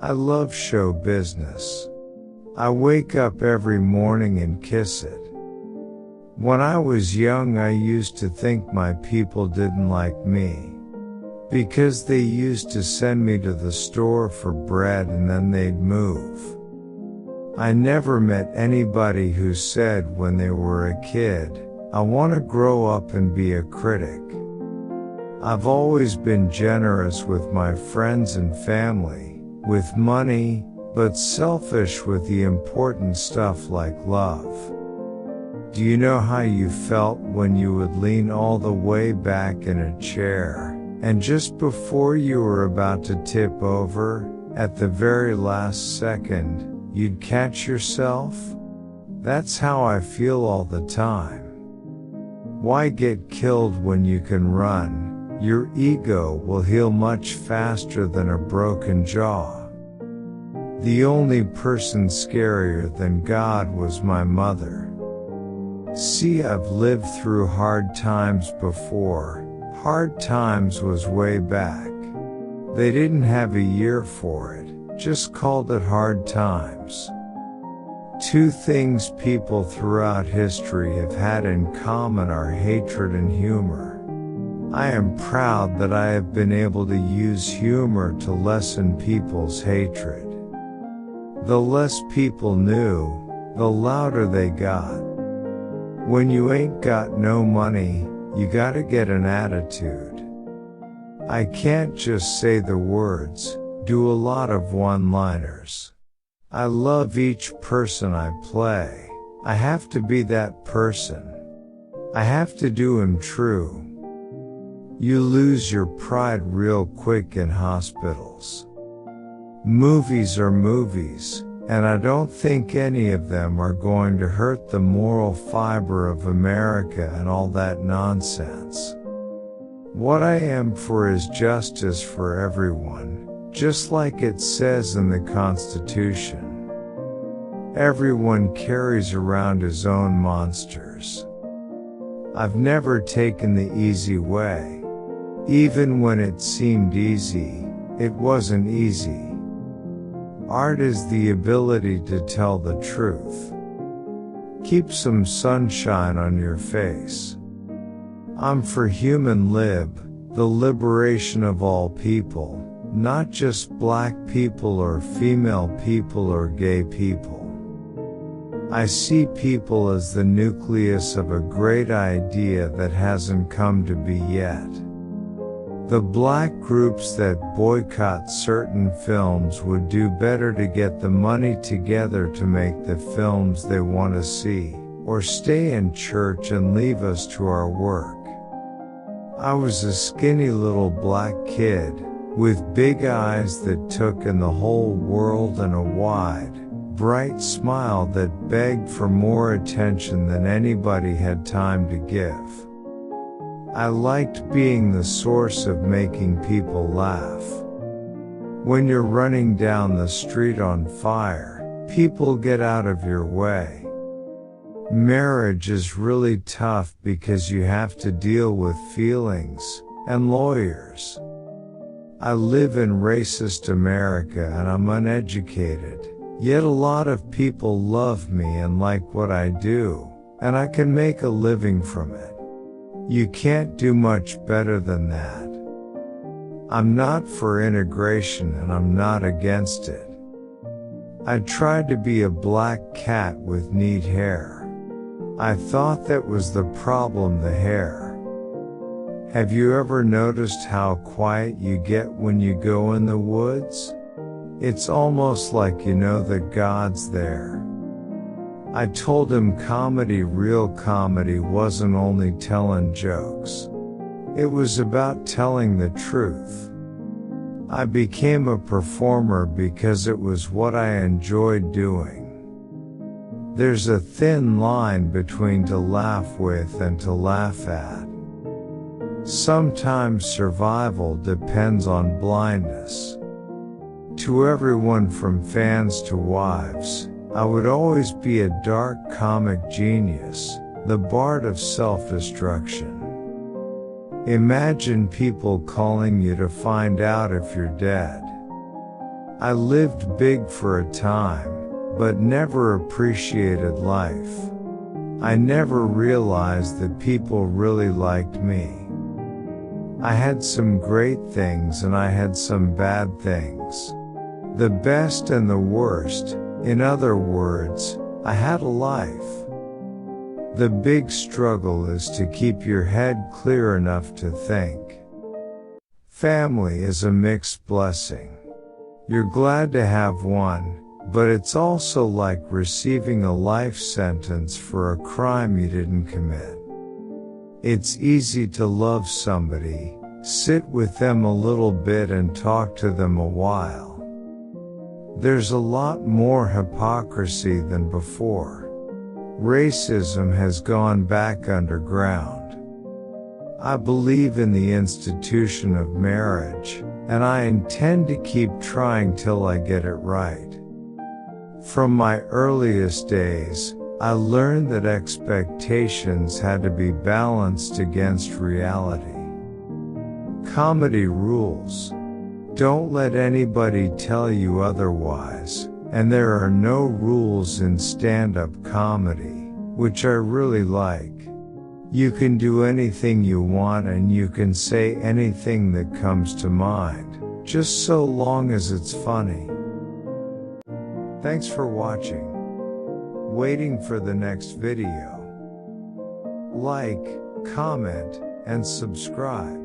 I love show business. I wake up every morning and kiss it. When I was young, I used to think my people didn't like me, because they used to send me to the store for bread and then they'd move. I never met anybody who said when they were a kid, "I want to grow up and be a critic." I've always been generous with my friends and family, with money, but selfish with the important stuff like love. Do you know how you felt when you would lean all the way back in a chair, and just before you were about to tip over, at the very last second, you'd catch yourself? That's how I feel all the time. Why get killed when you can run? Your ego will heal much faster than a broken jaw. The only person scarier than God was my mother. See, I've lived through hard times before. Hard times was way back. They didn't have a year for it, just called it hard times. Two things people throughout history have had in common are hatred and humor. I am proud that I have been able to use humor to lessen people's hatred. The less people knew, the louder they got. When you ain't got no money, you gotta get an attitude. I can't just say the words, do a lot of one-liners. I love each person I play. I have to be that person. I have to do him true. You lose your pride real quick in hospitals. Movies are movies, and I don't think any of them are going to hurt the moral fiber of America and all that nonsense. What I am for is justice for everyone, just like it says in the Constitution. Everyone carries around his own monsters. I've never taken the easy way. Even when it seemed easy, it wasn't easy. Art is the ability to tell the truth. Keep some sunshine on your face. I'm for human lib, the liberation of all people, not just black people or female people or gay people. I see people as the nucleus of a great idea that hasn't come to be yet. The black groups that boycott certain films would do better to get the money together to make the films they want to see, or stay in church and leave us to our work. I was a skinny little black kid, with big eyes that took in the whole world and a wide, bright smile that begged for more attention than anybody had time to give. I liked being the source of making people laugh. When you're running down the street on fire, people get out of your way. Marriage is really tough because you have to deal with feelings, and lawyers. I live in racist America and I'm uneducated, yet a lot of people love me and like what I do, and I can make a living from it. You can't do much better than that. I'm not for integration and I'm not against it. I tried to be a black cat with neat hair. I thought that was the problem, the hair. Have you ever noticed how quiet you get when you go in the woods? It's almost like you know that God's there. I told him real comedy wasn't only telling jokes. It was about telling the truth. I became a performer because it was what I enjoyed doing. There's a thin line between to laugh with and to laugh at. Sometimes survival depends on blindness. To everyone from fans to wives, I would always be a dark comic genius, the bard of self-destruction. Imagine people calling you to find out if you're dead. I lived big for a time, but never appreciated life. I never realized that people really liked me. I had some great things and I had some bad things. The best and the worst, in other words, I had a life. The big struggle is to keep your head clear enough to think. Family is a mixed blessing. You're glad to have one, but it's also like receiving a life sentence for a crime you didn't commit. It's easy to love somebody, sit with them a little bit and talk to them a while. There's a lot more hypocrisy than before. Racism has gone back underground. I believe in the institution of marriage, and I intend to keep trying till I get it right. From my earliest days, I learned that expectations had to be balanced against reality. Comedy rules. Don't let anybody tell you otherwise, and there are no rules in stand-up comedy, which I really like. You can do anything you want and you can say anything that comes to mind, just so long as it's funny. Thanks for watching. Waiting for the next video. Like, comment, and subscribe.